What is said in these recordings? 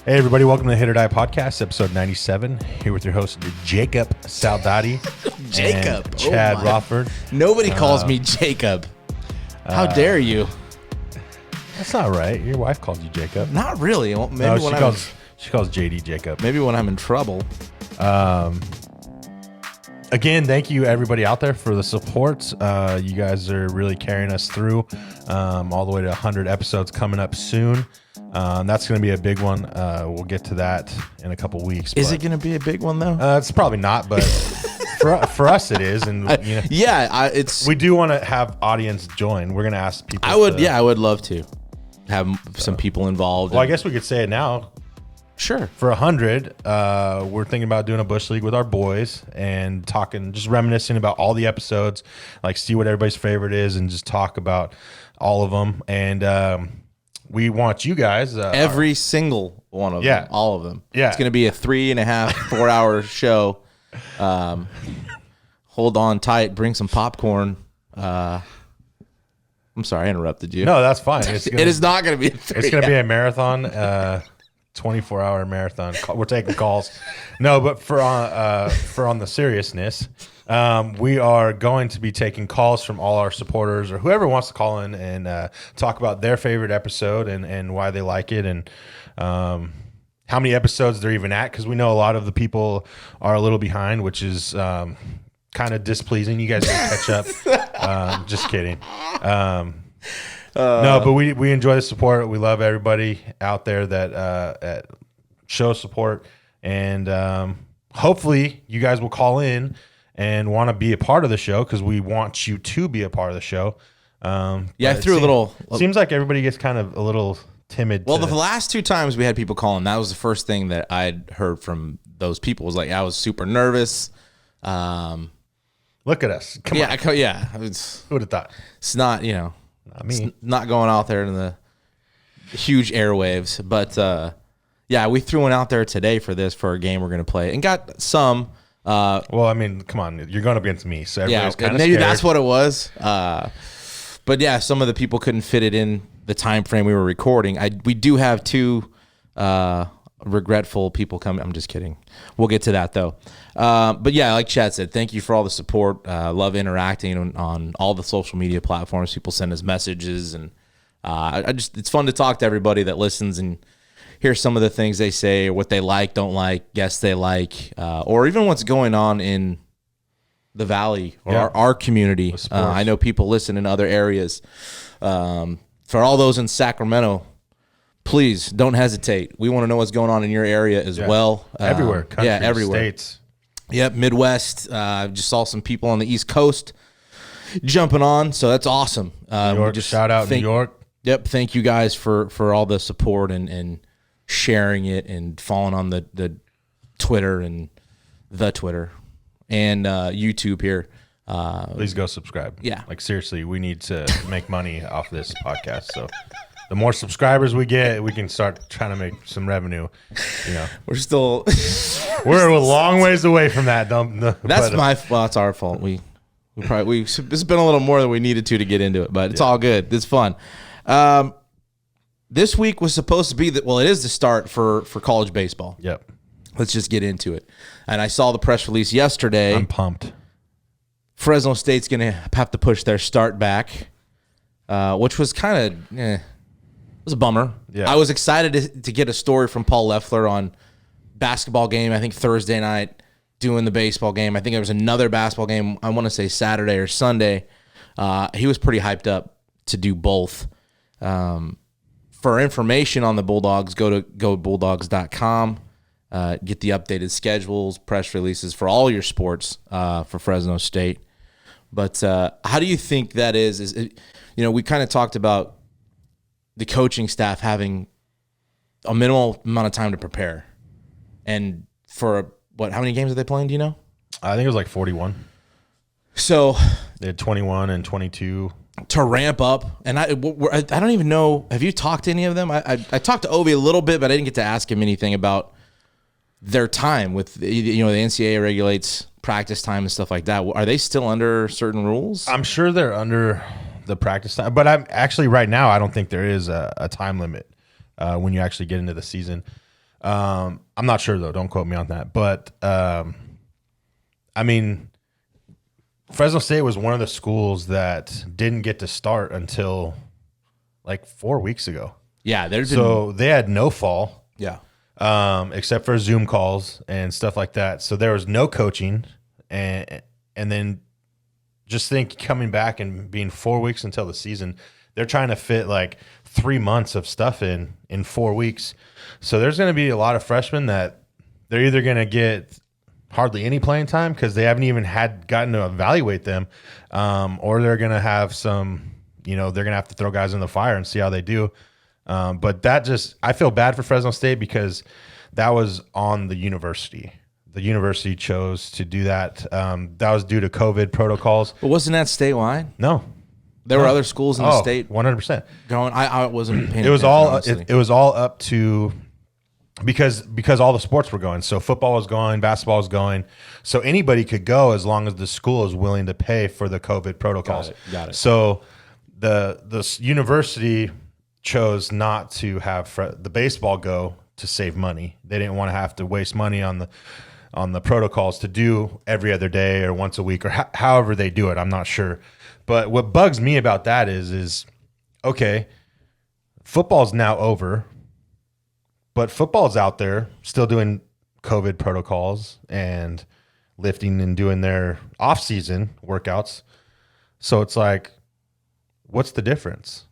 Hey, everybody. Welcome to the HIT.OR.DIE podcast, episode 97. Here with your host, Jacob Saldati. Jacob. And Chad Rothford. Nobody calls me Jacob. How dare you? That's not right. Your wife calls you Jacob. Not really. Well, maybe No, when she calls JD Jacob. maybe when I'm in trouble. Again, thank you, everybody out there, for the support. You guys are really carrying us through all the way to 100 episodes coming up soon. That's going to be a big one. We'll get to that in a couple weeks. Is it going to be a big one, though? It's probably not, but for us it is. And you know, we do want to have audience join. We're going to ask people. I would love to have some people involved. Well, I guess we could say it now. Sure. For 100, we're thinking about doing a Bush League with our boys and talking, just reminiscing about all the episodes, like see what everybody's favorite is and just talk about all of them. And we want you guys. Every single one of them. All of them. Yeah. It's going to be a 3.5, 4 hour show. Hold on tight. Bring some popcorn. I'm sorry, I interrupted you. No, that's fine. It is not going to be It's going to be a marathon. 24-hour marathon. We're taking calls. No, but for on the seriousness, we are going to be taking calls from all our supporters or whoever wants to call in and talk about their favorite episode and why they like it and how many episodes they're even at, because we know a lot of the people are a little behind, which is kind of displeasing. You guys will catch up. Just kidding. No, but we enjoy the support. We love everybody out there that shows support, and hopefully you guys will call in and want to be a part of the show, because we want you to be a part of the show. I threw a little. Seems like everybody gets kind of a little timid. Well, the last 2 times we had people calling, that was the first thing that I'd heard from those people. Was like, I was super nervous. Look at us. Come on. Who would have thought? It's not, Not me. It's not going out there in the huge airwaves. But, we threw one out there today for a game we're going to play and got some. Well, I mean, come on. You're going up against me. So everybody's kind of maybe scared. that's what it was. But, yeah, some of the people couldn't fit it in the time frame we were recording. We do have 2 regretful people coming. I'm just kidding. We'll get to that, though. But yeah, like Chad said, thank you for all the support. Love interacting on all the social media platforms. People send us messages, and it's fun to talk to everybody that listens and hear some of the things they say, or what they like, don't like, guess they like, or even what's going on in the Valley or our community. I know people listen in other areas. For all those in Sacramento, please don't hesitate. We want to know what's going on in your area as well. Everywhere. Country, everywhere. States. Yep, Midwest. Just saw some people on the East Coast jumping on, so that's awesome. New York, shout out New York. Yep, thank you guys for all the support and sharing it and following on the Twitter and YouTube here. Please go subscribe. Yeah. Like, seriously, we need to make money off this podcast, so the more subscribers we get, we can start trying to make some revenue. We're still we're a long ways away from that. That's our fault. It's been a little more than we needed to get into it, but it's all good. It's fun. This week was supposed to be it is the start for college baseball. Yep. Let's just get into it. And I saw the press release yesterday. I'm pumped. Fresno State's going to have to push their start back, which was kind of it was a bummer. Yeah. I was excited to get a story from Paul Leffler on basketball game, I think Thursday night, doing the baseball game. I think there was another basketball game, I want to say Saturday or Sunday. He was pretty hyped up to do both. For information on the Bulldogs, go to gobulldogs.com. Get the updated schedules, press releases for all your sports for Fresno State. But how do you think that is? We kind of talked about the coaching staff having a minimal amount of time to prepare. And for how many games are they playing? Do you know? I think it was like 41. So they had 21 and 22 to ramp up. And I don't even know. Have you talked to any of them? I talked to Ovi a little bit, but I didn't get to ask him anything about their time with, the NCAA regulates practice time and stuff like that. Are they still under certain rules? I'm sure they're under the practice time, but I'm actually right now, I don't think there is a time limit when you actually get into the season. I'm not sure though. Don't quote me on that. But I mean, Fresno State was one of the schools that didn't get to start until like 4 weeks ago. Yeah, so they had no fall. Yeah. Except for Zoom calls and stuff like that. So there was no coaching, and then just think coming back and being 4 weeks until the season, they're trying to fit like 3 months of stuff in 4 weeks. So there's going to be a lot of freshmen that they're either going to get hardly any playing time because they haven't even gotten to evaluate them, or they're going to have some, they're going to have to throw guys in the fire and see how they do. But I feel bad for Fresno State because that was on the university. The university chose to do that. That was due to COVID protocols. But wasn't that statewide? No. There were other schools in the state 100% going. I wasn't paying it was attention, it was all up to because all the sports were going. So football was going, basketball was going. So anybody could go as long as the school is willing to pay for the COVID protocols. Got it. So the university chose not to have the baseball go to save money. They didn't want to have to waste money on the protocols to do every other day or once a week or however they do it. I'm not sure. But what bugs me about that is okay, football's now over, but football's out there still doing COVID protocols and lifting and doing their off-season workouts. So it's like, what's the difference?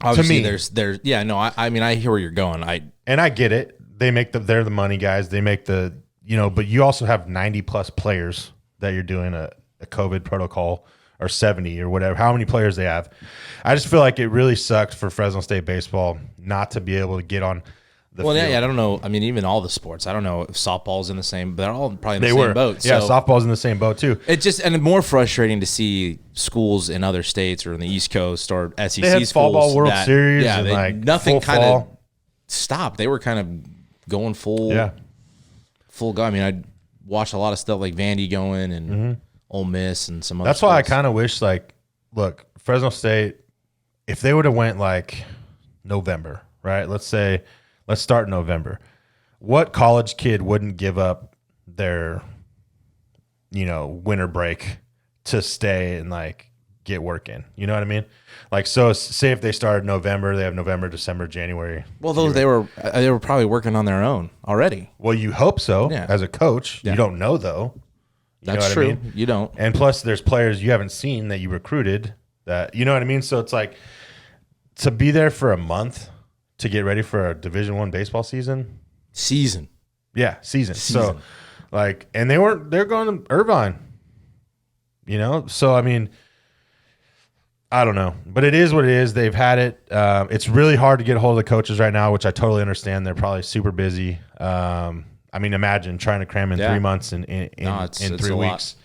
Obviously, to me, there's yeah, no, I mean, I hear where you're going. I get it. They're the money guys. They make the, but you also have 90 plus players that you're doing a COVID protocol, or 70 or whatever, how many players they have. I just feel like it really sucked for Fresno State baseball not to be able to get on the field. Yeah, I don't know. I mean, even all the sports, I don't know if softball's in the same, they're all probably in the same boat. Yeah, softball's in the same boat too. It's just, and more frustrating to see schools in other states or in the East Coast or SEC they had schools. Fall Ball World Series and like nothing kind of stopped. They were kind of going full go. I mean, I watched a lot of stuff like Vandy going and Ole Miss and some other That's schools. why I kind of wish, look, Fresno State, if they would have went like November, right? Let's start November. What college kid wouldn't give up their, winter break to stay and get work in? You know what I mean? So say if they started November, they have November, December, January. Well, they were probably working on their own already. Well, you hope so as a coach. Yeah. You don't know though. That's true. I mean? You don't. And plus there's players you haven't seen that you recruited that, you know what I mean? So it's like to be there for a month to get ready for a Division I baseball season. Yeah, season. So and they're going to Irvine, So, I mean, I don't know, but it is what it is. They've had it. It's really hard to get a hold of the coaches right now, which I totally understand. They're probably super busy. I mean, imagine trying to cram in 3 months in 3 weeks.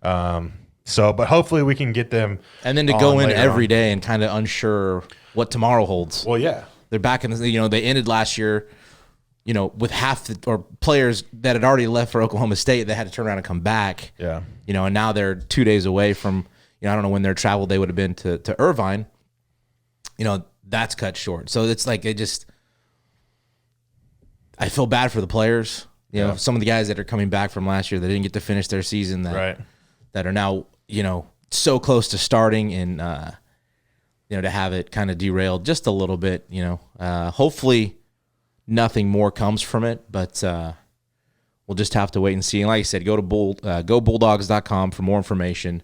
But hopefully we can get them. And then to go in every day and kind of unsure what tomorrow holds. Well, yeah. They're back in the, they ended last year, with or players that had already left for Oklahoma State, they had to turn around and come back. Yeah. And now they're 2 days away from, I don't know when their travel day would have been to Irvine. That's cut short. So it's like, I feel bad for the players. Some of the guys that are coming back from last year that didn't get to finish their season that are now, so close to starting and, to have it kind of derailed just a little bit, hopefully nothing more comes from it, but we'll just have to wait and see. And like I said, go to gobulldogs.com for more information.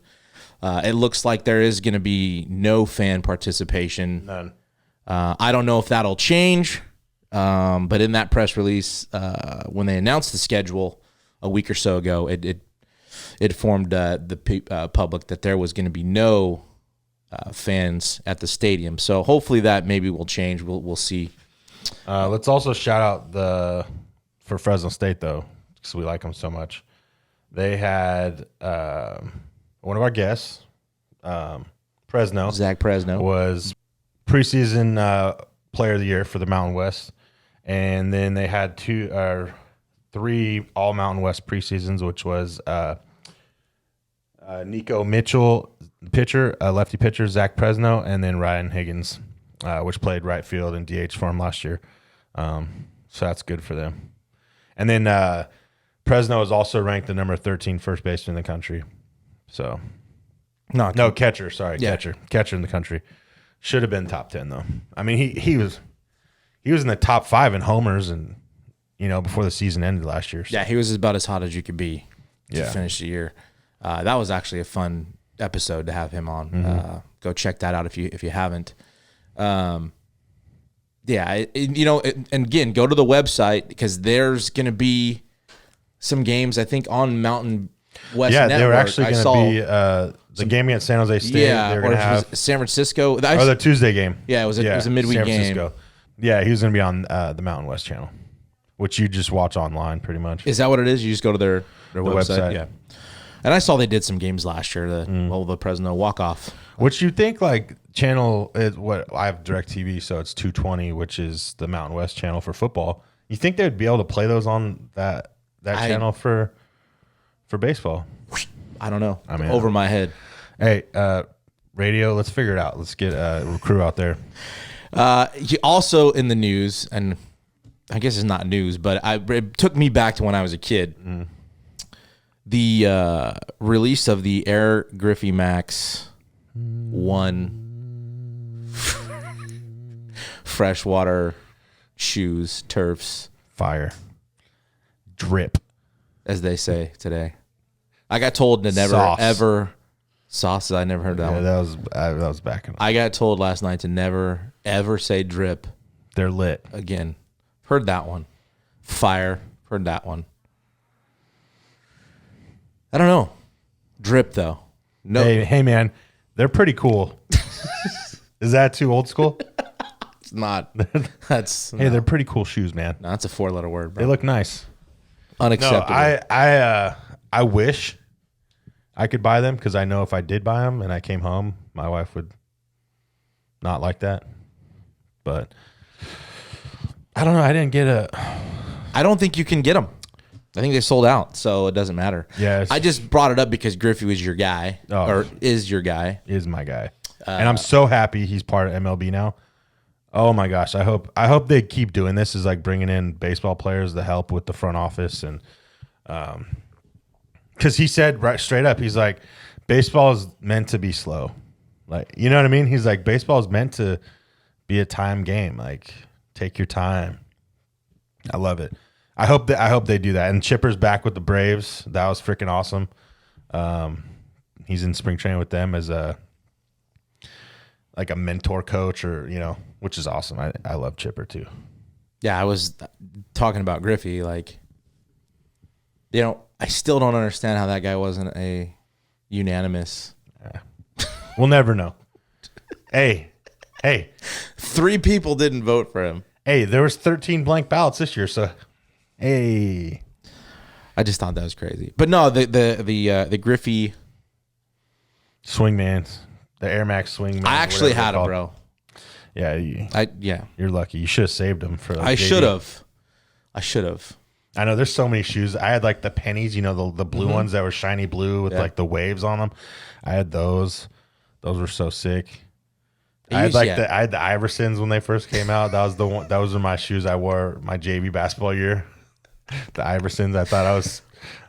It looks like there is going to be no fan participation. None. I don't know if that'll change. But in that press release, when they announced the schedule a week or so ago, it informed the public that there was going to be no fans at the stadium. So hopefully that maybe will change. We'll see. Let's also shout out for Fresno State though, because we like them so much. They had one of our guests, Zach Presno, was preseason player of the year for the Mountain West. And then they had 3 all Mountain West preseasons, which was Nico Mitchell, pitcher, lefty pitcher, Zach Presno, and then Ryan Higgins, which played right field and DH for him last year. So that's good for them. And then Fresno is also ranked the number 13 first baseman in the country. So no, catcher. Sorry, catcher in the country. Should have been top 10 though. I mean, he was in the top 5 in homers, and before the season ended last year. So. Yeah, he was about as hot as you could be to Yeah. finish the year. That was actually a fun episode to have him on. Mm-hmm. Go check that out if you haven't. And again, go to the website because there's going to be some games I think on Mountain West. Yeah, Network. they were actually going to be the game against San Jose State. Yeah, they were going to have San Francisco. the Tuesday game. Yeah, it was a midweek San game. Francisco. Yeah, he was going to be on the Mountain West channel, which you just watch online pretty much. Is that what it is? You just go to their website? Yeah. And I saw they did some games last year. The Fresno walk-off. Which you think like channel is what I have DirecTV, so it's 220, which is the Mountain West channel for football. You think they'd be able to play those on that channel for baseball? I don't know. I mean, over my head. Hey, radio, let's figure it out. Let's get a crew out there. Also in the news, and I guess it's not news, but it took me back to when I was a kid. The release of the Air Griffey Max 1 freshwater shoes, turfs. Fire. Drip. As they say today. I got told to never, ever, sauces, I never heard that one. That was back in. I got told last night to never, ever say drip. They're lit. Again. Heard that one. Fire. Heard that one. I don't know. Drip, though. No. Hey, man, they're pretty cool. Is that too old school? It's not. That's Hey, they're pretty cool shoes, man. no, that's a 4-letter word, bro. They look nice. Unacceptable. No, I wish I could buy them because I know if I did buy them and I came home, my wife would not like that. But I don't know. I didn't get I don't think you can get them. I think they sold out, so it doesn't matter. Yeah, I just brought it up because Griffey was your guy, or is your guy. Is my guy, and I'm so happy he's part of MLB now. Oh my gosh, I hope they keep doing this. Is like bringing in baseball players to help with the front office, and because he said right straight up, he's like, baseball is meant to be slow, like you know what I mean. He's like, baseball is meant to be a time game. Like, take your time. I love it. I hope they do that. And Chipper's back with the Braves. That was freaking awesome. He's in spring training with them as a mentor coach, or which is awesome. I love Chipper too. Yeah, I was talking about Griffey. Like, I still don't understand how that guy wasn't a unanimous. We'll never know. Hey, 3 people didn't vote for him. Hey, there was 13 blank ballots this year, so. Hey, I just thought that was crazy. But no, the Griffey Swingmans, the Air Max Swingman. I actually had them, bro. Yeah, you're lucky. You should have saved them for. I should have. I know there's so many shoes. I had like the pennies, the blue ones that were shiny blue with like the waves on them. I had those. Those were so sick. I had the Iversons when they first came out. That was the one. Those were my shoes I wore my JV basketball year. The Iversons. I thought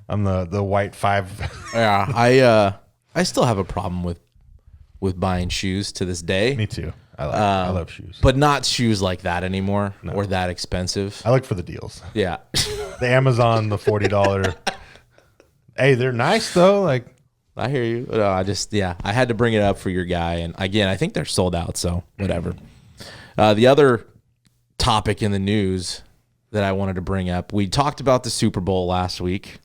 I'm the white 5. Yeah, I still have a problem with buying shoes to this day. Me too. I love shoes, but not shoes like that anymore or that expensive. I look for the deals. Yeah, the Amazon, the $40. Hey, they're nice though. Like, I hear you. No, I had to bring it up for your guy, and again, I think they're sold out. So whatever. The other topic in the news that I wanted to bring up, we talked about the Super Bowl last week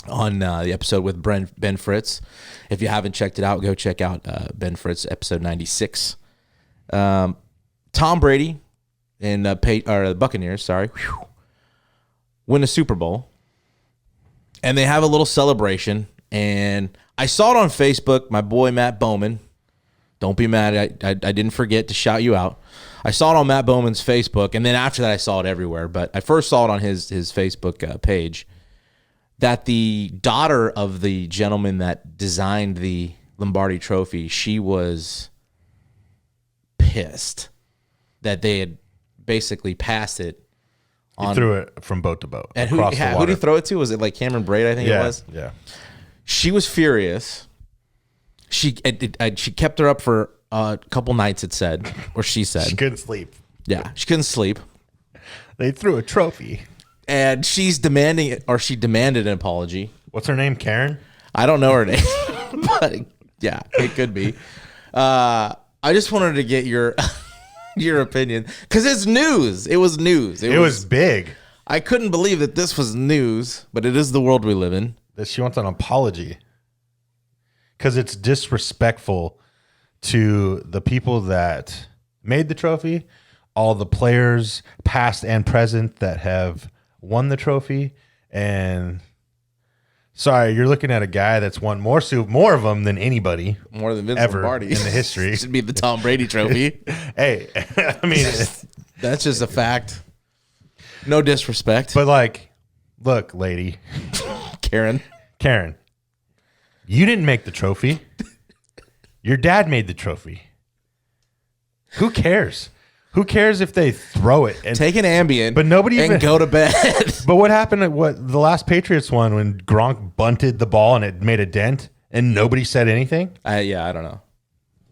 on the episode with Ben Fritz. If you haven't checked it out, go check out Ben Fritz episode 96. Tom Brady and the Buccaneers, win a Super Bowl, and they have a little celebration. And I saw it on Facebook. My boy Matt Bowman, don't be mad. I didn't forget to shout you out. I saw it on Matt Bowman's Facebook, and then after that, I saw it everywhere. But I first saw it on his Facebook page that the daughter of the gentleman that designed the Lombardi Trophy, she was pissed that they had basically passed it He threw it from boat to boat. And who did he throw it to? Was it like Cameron Braid? I think it was. Yeah. She was furious. She kept her up for a couple nights. It said, or she said, She couldn't sleep. Yeah, she couldn't sleep. They threw a trophy. And she's demanding it, or she demanded an apology. What's her name? Karen? I don't know her name, but yeah, it could be. I just wanted to get your opinion because it's news. It was news. It was big. I couldn't believe that this was news, but it is the world we live in. That she wants an apology because it's disrespectful to the people that made the trophy, all the players, past and present, that have won the trophy. And sorry, you're looking at a guy that's won more of them than anybody, more than Vince ever Lombardi in the history. Should be the Tom Brady trophy. Hey, I mean, that's just a fact. No disrespect, but like, look, lady, Karen, you didn't make the trophy. Your dad made the trophy. Who cares? Who cares if they throw it and take an Ambien, but nobody and even go to bed? But what happened at the last Patriots one when Gronk bunted the ball and it made a dent and nobody said anything? I don't know.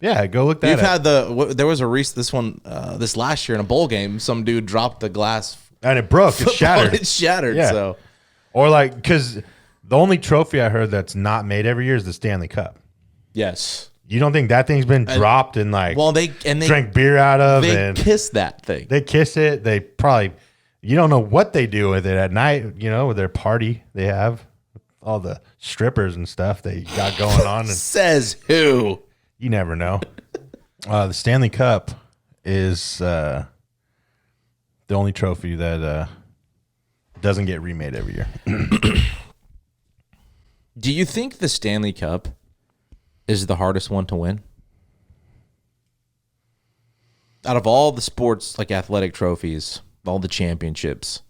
Yeah, go look that up. There was this last year in a bowl game. Some dude dropped the glass and it broke. It shattered. It shattered. Yeah. So, or like, because the only trophy I heard that's not made every year is the Stanley Cup. Yes. You don't think that thing's been dropped and like? Well, they drank beer out of. They kiss that thing. They kiss it. They probably. You don't know what they do with it at night. You know, with their party they have, all the strippers and stuff they got going on. And says who? You never know. The Stanley Cup is the only trophy that doesn't get remade every year. Do you think the Stanley Cup is the hardest one to win? Out of all the sports, like athletic trophies, all the championships,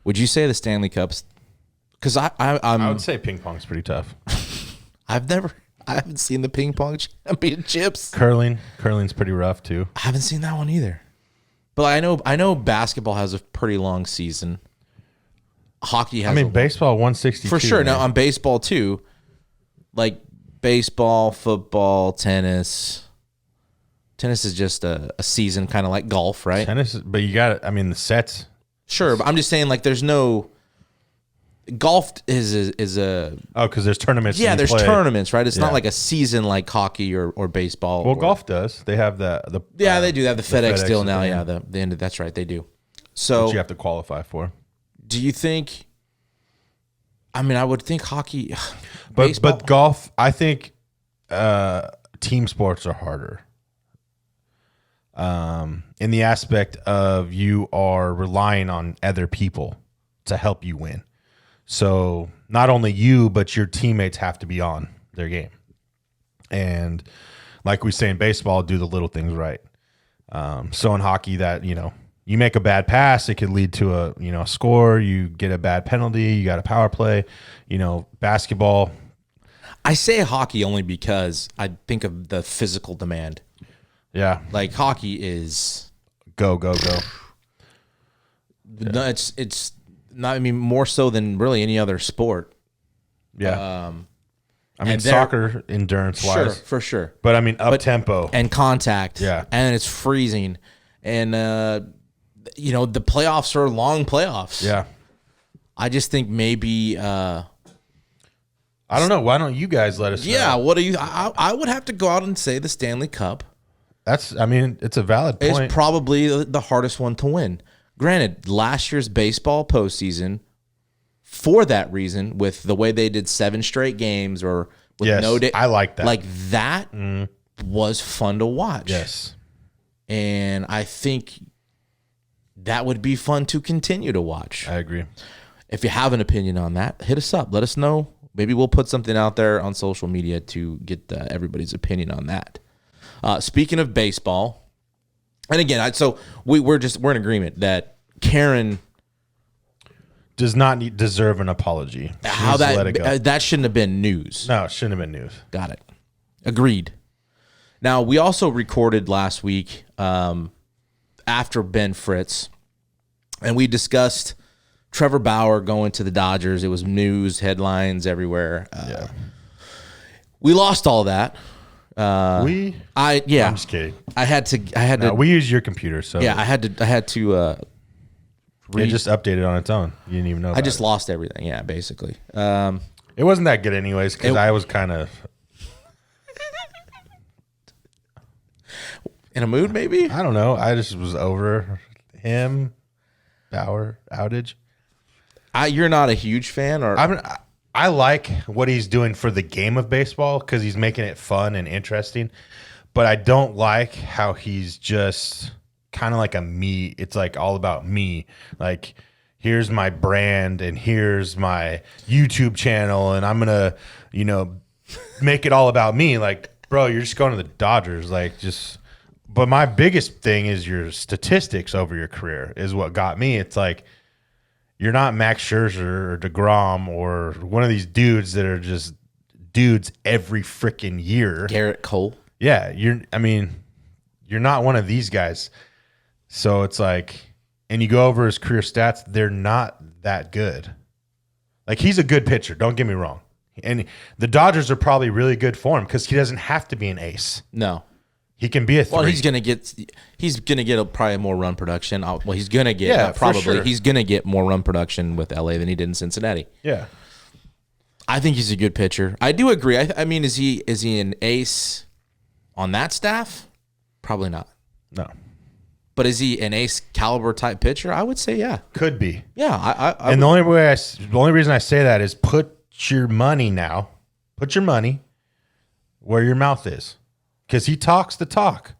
would you say the Stanley Cup's? Because I would say ping pong's pretty tough. I haven't seen the ping pong championships. Curling's pretty rough too. I haven't seen that one either. But I know basketball has a pretty long season. Hockey has. Baseball 162 for sure. Man. Now on baseball too, like baseball, football, tennis. Tennis is just a season, kind of like golf, right? Tennis, but you got the sets. Sure, but I'm just saying, like, there's no. Golf is a. Oh, because there's tournaments. Yeah, there's tournaments, right? It's not Yeah. like a season like hockey or baseball. Well, golf does. They have the. Yeah, they do have the FedEx deal now. event. Yeah, the end of that's right. They do. So Which you have to qualify for. do you think? I would think hockey, but golf. I think team sports are harder. In the aspect of you are relying on other people to help you win. So not only you, but your teammates have to be on their game. And like we say in baseball, do the little things right. So in hockey that, you make a bad pass, it could lead to a score. You get a bad penalty, you got a power play, basketball. I say hockey only because I think of the physical demand. Yeah. Like hockey is Go. No, it's not. More so than really any other sport. Yeah. Soccer endurance wise, sure, for sure. But up tempo and contact. Yeah. And it's freezing, and the playoffs are long playoffs. Yeah. I just think maybe. I don't know. Why don't you guys let us know? Yeah. What do you? I would have to go out and say the Stanley Cup. It's a valid point. It's probably the hardest one to win. Granted, last year's baseball postseason, for that reason, with the way they did 7 straight games or with no day, I like that. Like that was fun to watch. Yes, and I think that would be fun to continue to watch. I agree. If you have an opinion on that, hit us up. Let us know. Maybe we'll put something out there on social media to get everybody's opinion on that. Speaking of baseball, and again, we're in agreement that Karen does not deserve an apology. How that shouldn't have been news. No, it shouldn't have been news. Got it. Agreed. Now we also recorded last week after Ben Fritz, and we discussed Trevor Bauer going to the Dodgers. It was news headlines everywhere. We lost all that. I'm just kidding. I had to. We use your computer, so Yeah, I had to. it just updated on its own. You didn't even know. I just lost everything. Yeah, basically. It wasn't that good, anyways, because I was kind of in a mood, maybe. I don't know. I just was over him. Bauer outage. You're not a huge fan, or I like what he's doing for the game of baseball because he's making it fun and interesting. But I don't like how he's just kind of like a me. It's like all about me. Like, here's my brand and here's my YouTube channel, and I'm gonna, make it all about me. Like, bro, you're just going to the Dodgers. Like, just. But my biggest thing is your statistics over your career is what got me. It's like, you're not Max Scherzer or DeGrom or one of these dudes that are just dudes every freaking year. Garrett Cole. Yeah, you're not one of these guys. So it's like, and you go over his career stats, they're not that good. Like, he's a good pitcher, don't get me wrong. And the Dodgers are probably really good for him because he doesn't have to be an ace. No. He can be a 3. Well, he's gonna get probably more run production. Well, he's gonna get probably for sure. He's gonna get more run production with LA than he did in Cincinnati. Yeah, I think he's a good pitcher. I do agree. I mean, is he an ace on that staff? Probably not. no, But is he an ace caliber type pitcher? I would say yeah. could be. Yeah, And the only reason I say that is put your money where your mouth is. Because he talks the talk.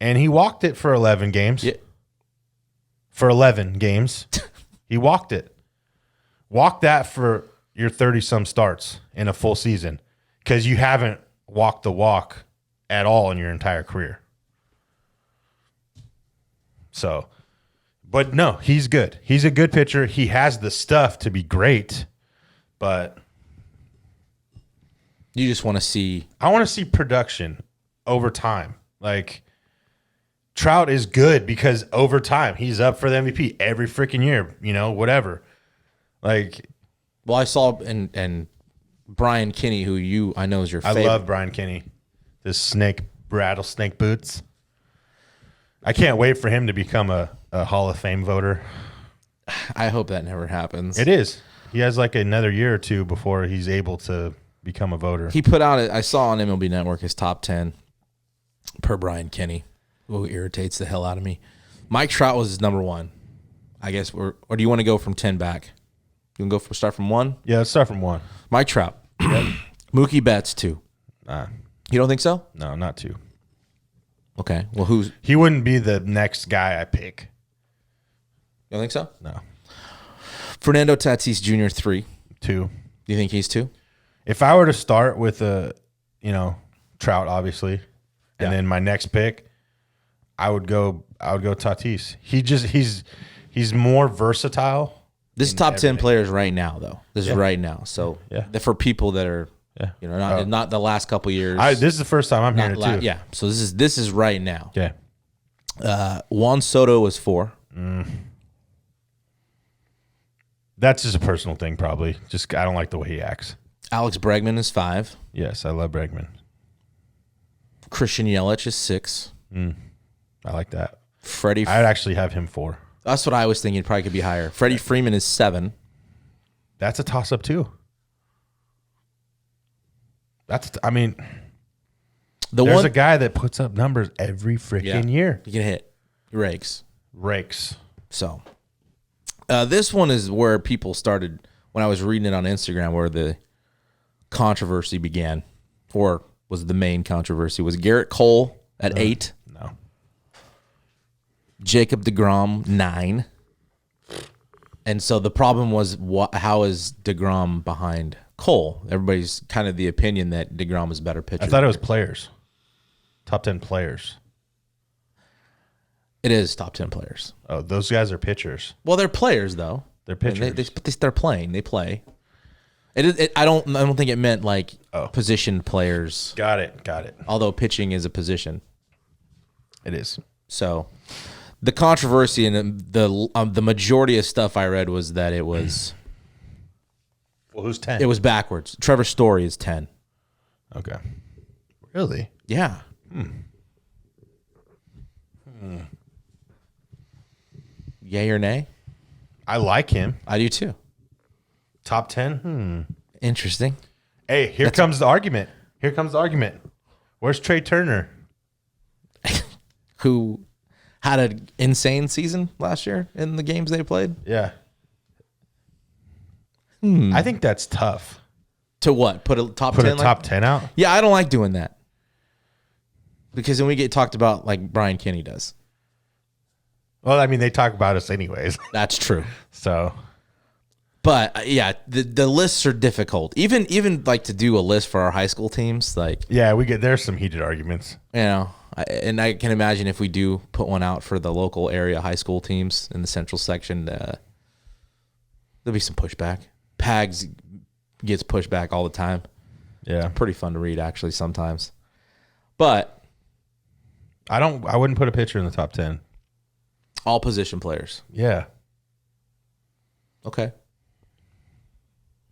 And he walked it for 11 games. Yeah. For 11 games. He walked it. Walk that for your 30-some starts in a full season. Because you haven't walked the walk at all in your entire career. So, but no, he's good. He's a good pitcher. He has the stuff to be great. But you just want to see. I want to see production over time. Like, Trout is good because over time he's up for the MVP every freaking year, whatever. Like, well, I saw and Brian Kinney, who I know is your favorite. I love Brian Kinney. This rattlesnake boots. I can't wait for him to become a Hall of Fame voter. I hope that never happens. It is. He has like another year or two before he's able to become a voter. He put out, I saw on MLB Network, his top 10 per Brian Kinney, who irritates the hell out of me. Mike Trout was his number 1. I guess, or do you want to go from 10 back? You can start from 1? Yeah, let's start from 1. Mike Trout. Mookie Betts, 2. Nah. You don't think so? No, not 2. Okay. Well, he wouldn't be the next guy I pick. You don't think so? No. Fernando Tatis Jr., 3. 2. Do you think he's 2? If I were to start with Trout, obviously, and then my next pick, I would go Tatis. He's more versatile. This is top 10 players right now, though. This is right now. So for people that are, not the last couple years. This is the first time I'm hearing it too. Yeah. So this is right now. Yeah. Juan Soto was 4. That's just a personal thing, probably. Just I don't like the way he acts. Alex Bregman is 5. Yes, I love Bregman. Christian Yelich is 6. I like that. Freddie. I'd actually have him 4. That's what I was thinking. Probably could be higher. Freddie Freeman is 7. That's a toss-up too. There's a guy that puts up numbers every freaking year. He can hit. He rakes. So, this one is where people started, when I was reading it on Instagram, where the controversy began, or was the main controversy, was Garrett Cole at 8. No. Jacob deGrom, 9. And so the problem was, how is deGrom behind Cole? Everybody's kind of the opinion that deGrom is a better pitcher. I thought it was players. Top 10 players. It is top 10 players. Oh, those guys are pitchers. Well, they're players though. They're pitchers. They're playing. They play. I don't think it meant like position players. Got it. Although pitching is a position. It is. So The controversy and the majority of stuff I read was that it was Well, who's 10? it was backwards. Trevor Story is 10. Okay. Really? Yeah. Yay or nay? I like him. I do too. Top 10? Interesting. Hey, here comes the argument. Here comes the argument. Where's Trey Turner? Who had an insane season last year in the games they played? Yeah. I think that's tough. To what? Put a top Put 10? a top 10 out? Yeah, I don't like doing that. Because then we get talked about like Brian Kinney does. Well, I mean, they talk about us anyways. That's true. So, But yeah, the lists are difficult. Even like to do a list for our high school teams, like, yeah, there's some heated arguments. you know, and I can imagine if we do put one out for the local area high school teams in the central section, there'll be some pushback. Pags gets pushback all the time. Yeah. Pretty fun to read actually sometimes. But I wouldn't put a pitcher in the top 10. all position players. Yeah. Okay.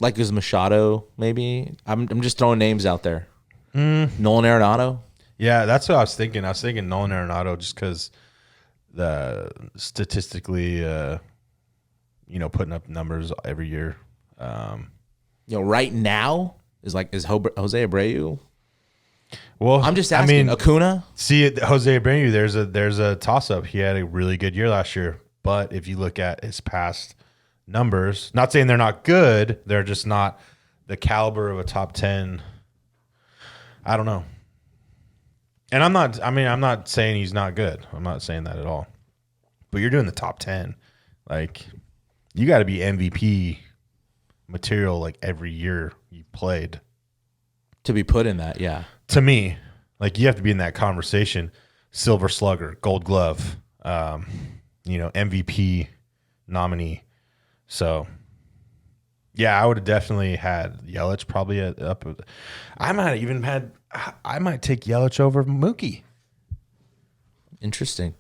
Like is Machado, maybe? I'm just throwing names out there. Nolan Arenado. Yeah, that's what I was thinking. I was thinking Nolan Arenado just because the statistically, putting up numbers every year. Right now is Jose Abreu. Well, I'm just asking. Acuna. See, Jose Abreu, there's a toss up. He had a really good year last year, but if you look at his past numbers, not saying they're not good, they're just not the caliber of a top 10. I don't know. And I'm not saying he's not good. I'm not saying that at all. But you're doing the top 10. Like, you got to be MVP material like every year you played. To be put in that, yeah. To me, like, you have to be in that conversation. Silver Slugger, Gold Glove, MVP nominee. So, yeah, I would have definitely had Yelich probably up. I might take Yelich over Mookie. Interesting.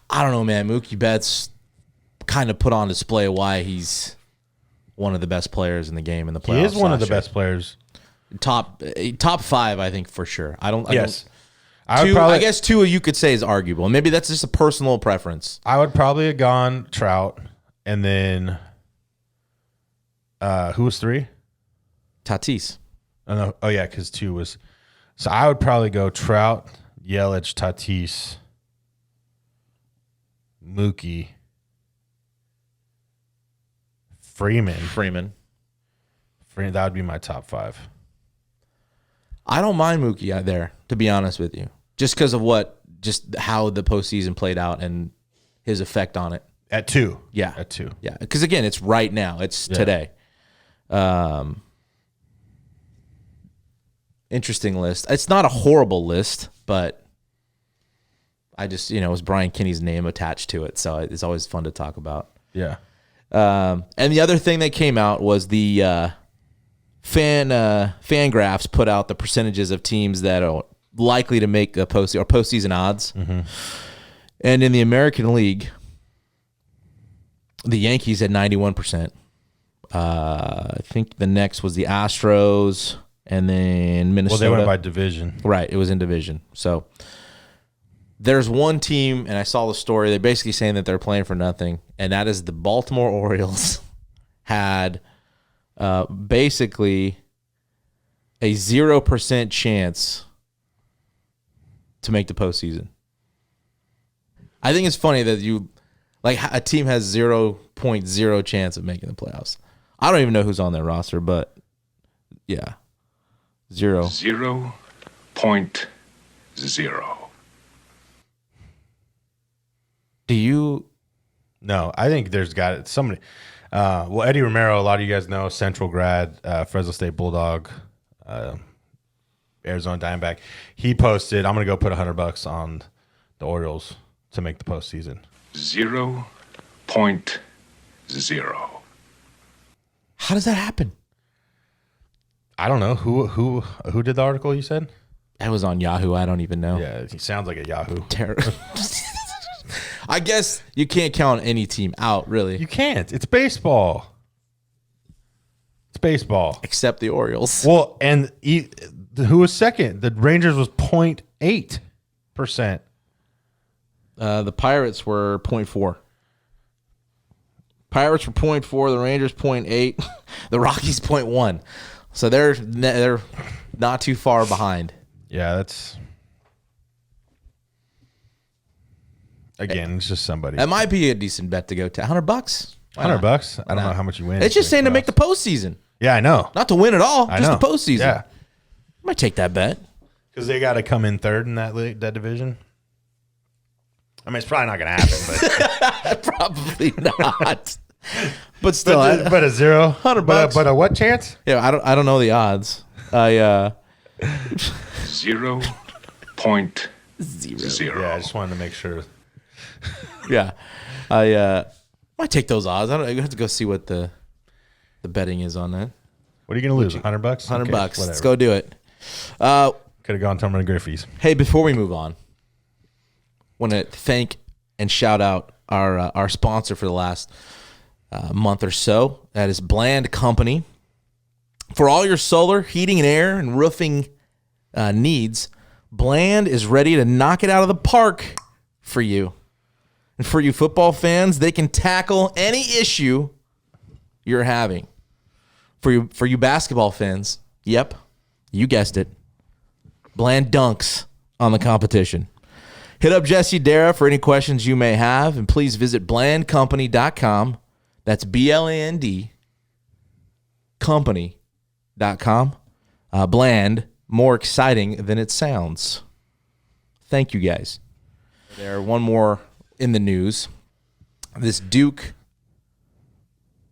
I don't know, man. Mookie Betts kind of put on display why he's one of the best players in the game in the playoffs. He is one of the best players. Top 5, I think, for sure. Yes. I guess 2 you could say is arguable. Maybe that's just a personal preference. I would probably have gone Trout, and then who was 3? Tatis. Oh, no. Oh yeah, because 2 was. So I would probably go Trout, Yelich, Tatis, Mookie, Freeman. That would be my top 5. I don't mind Mookie there, to be honest with you, just because of just how the postseason played out and his effect on it. At 2. Yeah. At 2. Yeah. Because again, it's right now. It's today. Interesting list. It's not a horrible list, but I just, it was Brian Kinney's name attached to it. So it's always fun to talk about. Yeah. And the other thing that came out was the Fangraphs put out the percentages of teams that are likely to make a postseason odds. Mm-hmm. And in the American League, the Yankees had 91%. I think the next was the Astros, and then Minnesota. Well, they went by division. Right, it was in division. So there's one team, and I saw the story. They're basically saying that they're playing for nothing, and that is the Baltimore Orioles had basically a 0% chance to make the postseason. I think it's funny that a team has 0.0 chance of making the playoffs. I don't even know who's on their roster, but yeah, 0. 0.0. Do you? No, I think there's got somebody. Eddie Romero, a lot of you guys know, Central grad, Fresno State Bulldog, Arizona Diamondback. He posted, I'm going to go put $100 on the Orioles to make the postseason. 0.0. How does that happen? I don't know. Who did the article you said? That was on Yahoo. I don't even know. Yeah, he sounds like a Yahoo. I guess you can't count any team out, really. You can't. It's baseball. It's baseball. Except the Orioles. Well, and who was second? The Rangers was 0.8%. The Pirates were 0.4. Pirates were 0.4. The Rangers 0.8. The Rockies 0.1. So they're not too far behind. Yeah, that's... Again, it's just somebody. That might be a decent bet to go to. $100. $100. I don't know how much you win. It's just saying to make the postseason. Yeah, I know. Not to win at all. I just know. the postseason. Yeah. I might take that bet. Because they got to come in third in that division. I mean, it's probably not going to happen. But Probably not. But still, but a zero. $100. But a what chance? Yeah, I don't know the odds. I 0.0. Yeah, I just wanted to make sure. yeah, I might take those odds. I have to go see what the betting is on that. What are you going to lose? $100? $100. Okay, Let's whatever. go do it. Could have gone to Griffey's. Hey, before we move on, want to thank and shout out our sponsor for the last month or so. That is Bland Company. For all your solar, heating and air, and roofing needs, Bland is ready to knock it out of the park for you. And for you football fans, they can tackle any issue you're having. For you basketball fans, yep, you guessed it. Bland dunks on the competition. Hit up Jesse Dara for any questions you may have, and please visit blandcompany.com. That's BLAND company.com. Bland, more exciting than it sounds. Thank you, guys. There, one more in the news. This Duke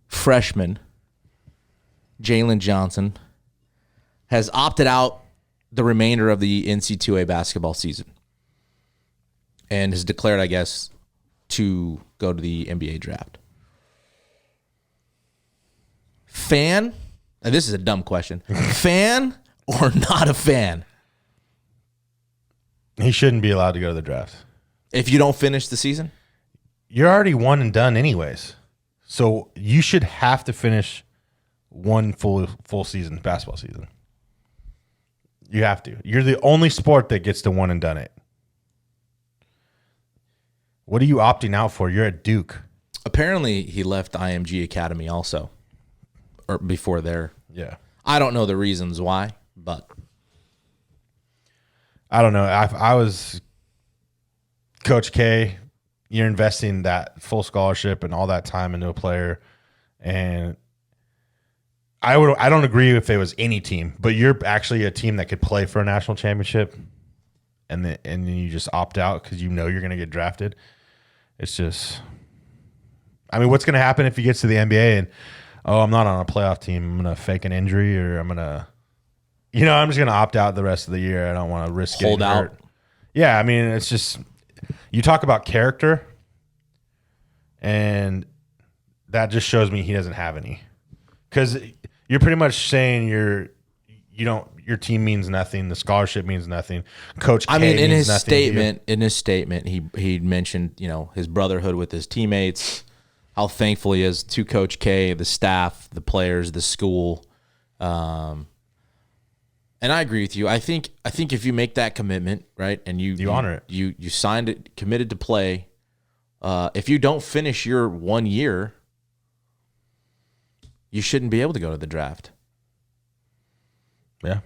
freshman, Jalen Johnson, has opted out the remainder of the NC2A basketball season and has declared, I guess, to go to the NBA draft. Fan, and this is a dumb question, fan or not a fan? He shouldn't be allowed to go to the draft. If you don't finish the season? You're already one and done anyways. So you should have to finish one full season, basketball season. You have to. You're the only sport that gets to one and done it. What are you opting out for? You're at Duke. Apparently, he left IMG Academy also, or before there. Yeah. I don't know the reasons why, but I don't know. I was Coach K. You're investing that full scholarship and all that time into a player, and I don't agree if it was any team, but you're actually a team that could play for a national championship, and then you just opt out because you know you're going to get drafted. It's just, I mean, what's going to happen if he gets to the NBA and, oh, I'm not on a playoff team, I'm going to fake an injury, or I'm just going to opt out the rest of the year. I don't want to risk hold getting out. hurt. Yeah, I mean, it's just, you talk about character, and that just shows me he doesn't have any. Because you're pretty much saying your team means nothing, the scholarship means nothing. Coach K I mean, in means his nothing statement, he mentioned, his brotherhood with his teammates, how thankful he is to Coach K, the staff, the players, the school. And I agree with you. I think if you make that commitment, right, and you honor it, you signed it, committed to play. If you don't finish your 1 year, you shouldn't be able to go to the draft. Yeah.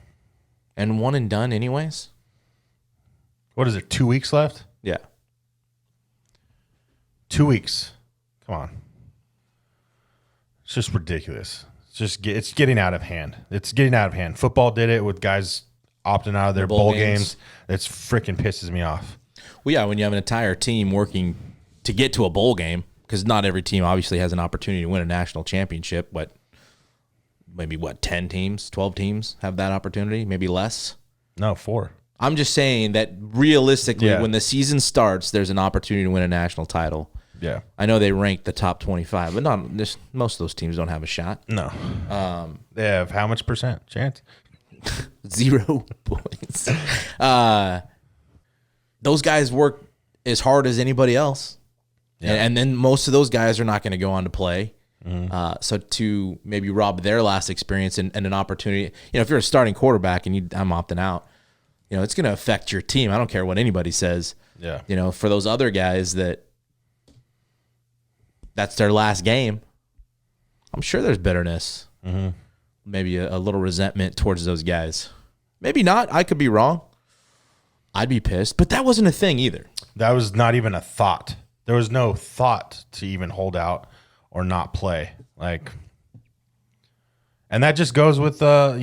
And one and done anyways? What is it, 2 weeks left? Yeah. 2 weeks. Come on. It's just ridiculous. It's getting out of hand. It's getting out of hand. Football did it with guys opting out of their bowl games. It's freaking pisses me off. Well, yeah, when you have an entire team working to get to a bowl game, because not every team obviously has an opportunity to win a national championship, but maybe 10 teams, 12 teams have that opportunity, maybe less. No, 4. I'm just saying that realistically, Yeah. when the season starts, there's an opportunity to win a national title. Yeah. I know they ranked the top 25, but most of those teams don't have a shot. No. They have how much percent chance? 0 points. Those guys work as hard as anybody else. Yeah. And then most of those guys are not going to go on to play. So to maybe rob their last experience and an opportunity, if you're a starting quarterback and I'm opting out, it's going to affect your team. I don't care what anybody says. Yeah. For those other guys that's their last game, I'm sure there's bitterness, maybe a little resentment towards those guys. Maybe not. I could be wrong. I'd be pissed, but that wasn't a thing either. That was not even a thought. There was no thought to even hold out or not play. And that just goes with the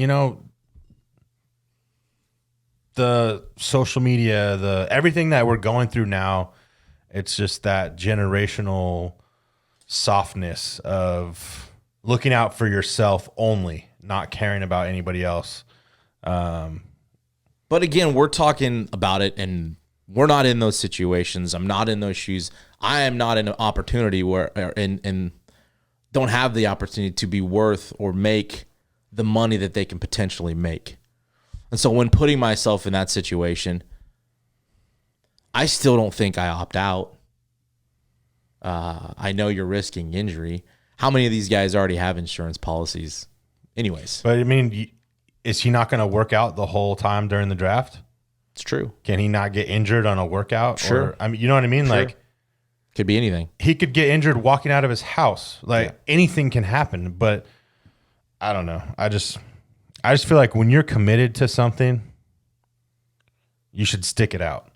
social media, everything that we're going through now. It's just that generational softness of looking out for yourself only, not caring about anybody else. But again, we're talking about it, and we're not in those situations. I'm not in those shoes. I am not in an opportunity and don't have the opportunity to be worth or make the money that they can potentially make. And so when putting myself in that situation, I still don't think I opt out. I know you're risking injury. How many of these guys already have insurance policies anyways? But, is he not going to work out the whole time during the draft? It's true. Can he not get injured on a workout? Sure. You know what I mean? Sure. Could be anything. He could get injured walking out of his house. Anything can happen, but I don't know. I just feel like when you're committed to something, you should stick it out.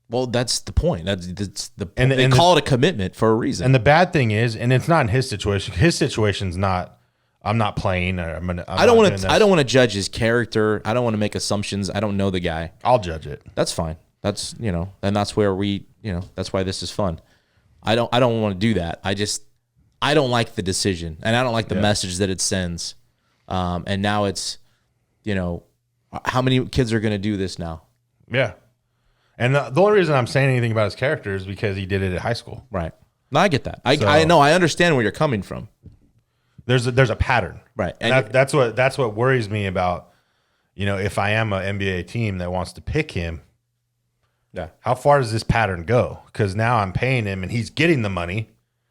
Well, that's the point. They call it a commitment for a reason. And the bad thing is, and it's not in his situation. His situation's not. I'm not playing. Or I don't want to judge his character. I don't want to make assumptions. I don't know the guy. I'll judge it. That's fine. That's and that's where that's why this is fun. I don't want to do that. I don't like the decision, and I don't like the message that it sends. And now it's, how many kids are going to do this now? Yeah. And the only reason I'm saying anything about his character is because he did it at high school. Right. No, I get that. I know. I understand where you're coming from. There's a pattern. Right. And that's what worries me about, if I am an NBA team that wants to pick him, how far does this pattern go? Because now I'm paying him and he's getting the money.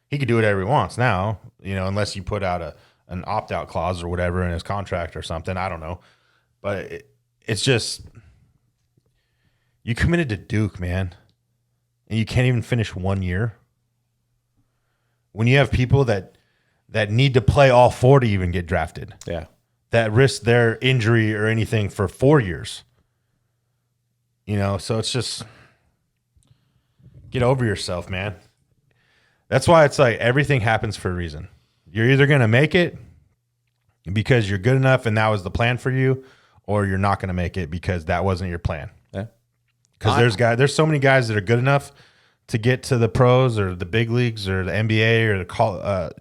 He could do whatever he wants now, unless you put out an opt-out clause or whatever in his contract or something. I don't know. But it's just, you committed to Duke, man, and you can't even finish 1 year. When you have people that need to play all 4 to even get drafted. Yeah. That risk their injury or anything for 4 years. So it's just, get over yourself, man. That's why it's like everything happens for a reason. You're either going to make it because you're good enough and that was the plan for you, or you're not going to make it because that wasn't your plan. Yeah. Because there's so many guys that are good enough to get to the pros or the big leagues or the NBA or the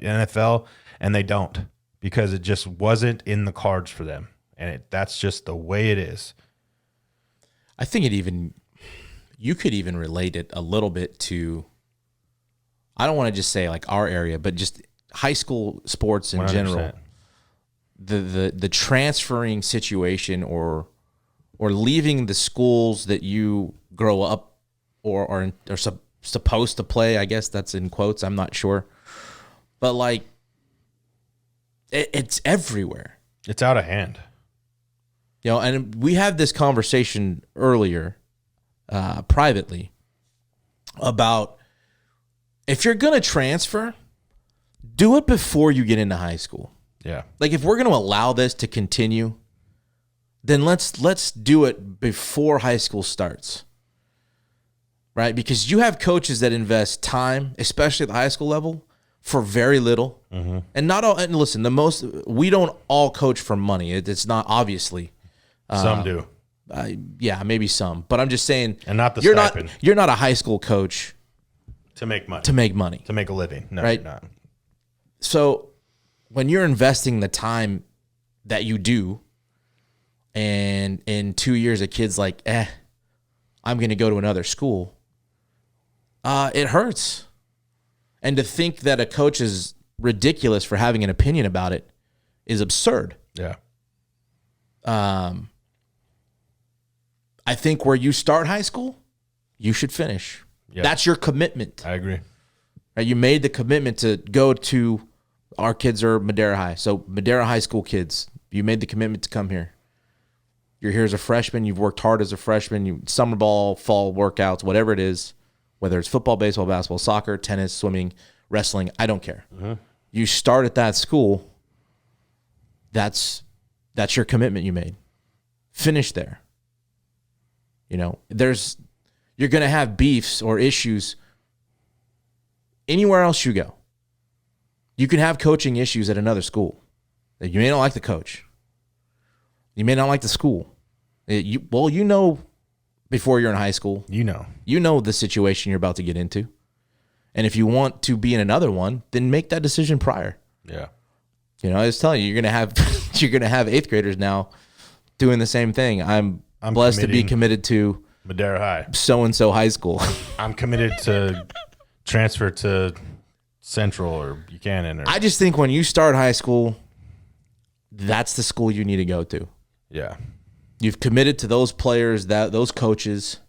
NFL, and they don't because it just wasn't in the cards for them. And that's just the way it is. I think you could even relate it a little bit to, I don't want to just say like our area, but just high school sports in 100%. general. The transferring situation or leaving the schools that you grow up or are supposed to play, I guess that's in quotes, I'm not sure. But it's everywhere. It's out of hand. And we had this conversation earlier privately about if you're going to transfer, do it before you get into high school. Yeah. If we're going to allow this to continue, then let's do it before high school starts. Right? Because you have coaches that invest time, especially at the high school level, for very little. Mm-hmm. And not all, and listen, we don't all coach for money. It's not, obviously. Some do. Yeah, maybe some. But I'm just saying, and not the stipend. You're not a high school coach to make money. To make a living. No, right? You're not. So when you're investing the time that you do, and in 2 years a kid's like, I'm going to go to another school, it hurts. And to think that a coach is ridiculous for having an opinion about it is absurd. Yeah. I think where you start high school, you should finish. Yep. That's your commitment. I agree. Right? You made the commitment to go to, our kids are Madera High. So Madera High School kids, you made the commitment to come here. You're here as a freshman. You've worked hard as a freshman. You summer ball, fall workouts, whatever it is, whether it's football, baseball, basketball, soccer, tennis, swimming, wrestling, I don't care. You start at that school. That's your commitment you made. Finish there. You're going to have beefs or issues anywhere else you go. You can have coaching issues at another school. You may not like the coach. You may not like the school. Before you're in high school. You know the situation you're about to get into. And if you want to be in another one, then make that decision prior. Yeah. I was telling you, you're gonna have eighth graders now doing the same thing. I'm blessed to be committed to Madera High, so-and-so high school. I'm committed to transfer to Central or Buchanan. I just think when you start high school, that's the school you need to go to. Yeah. You've committed to those players, those coaches.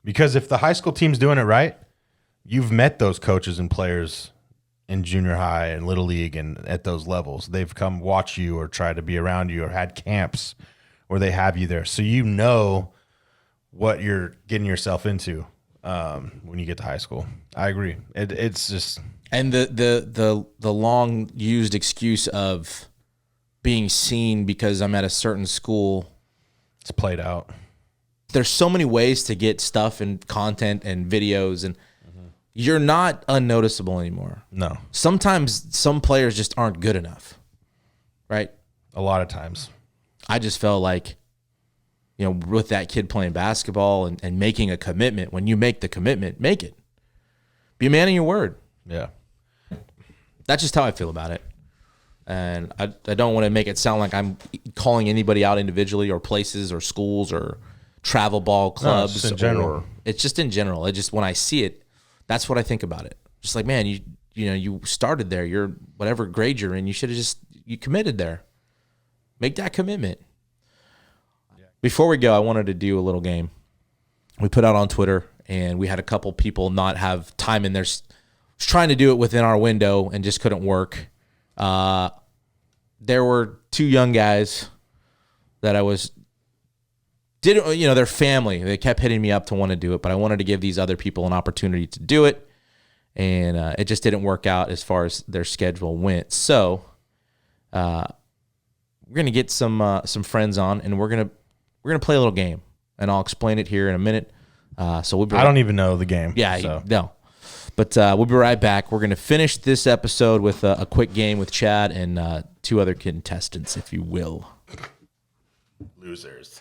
Because if the high school team's doing it right, you've met those coaches and players in junior high and little league and at those levels. They've come watch you or try to be around you or had camps where they have you there. So you know what you're getting yourself into when you get to high school. I agree. It's just... And the long used excuse of being seen because I'm at a certain school. It's played out. There's so many ways to get stuff and content and videos, and you're not unnoticeable anymore. No. Sometimes some players just aren't good enough, right? A lot of times. I just felt like, with that kid playing basketball and making a commitment, when you make the commitment, make it. Be a man of your word. Yeah. That's just how I feel about it. And I don't want to make it sound like I'm calling anybody out individually or places or schools or travel ball clubs. It's in general. It's just in general. It just, when I see it, that's what I think about it. Just like, man, you started there. You're whatever grade you're in. You should have you committed there. Make that commitment. Yeah. Before we go, I wanted to do a little game. We put out on Twitter, and we had a couple people not have time in there. Trying to do it within our window and just couldn't work. There were two young guys that their family. They kept hitting me up to want to do it, but I wanted to give these other people an opportunity to do it, and it just didn't work out as far as their schedule went. So, we're gonna get some friends on, and we're gonna play a little game, and I'll explain it here in a minute. So we'll be I don't even know the game. Yeah, so. No. But we'll be right back. We're going to finish this episode with a quick game with Chad and two other contestants, if you will. Losers.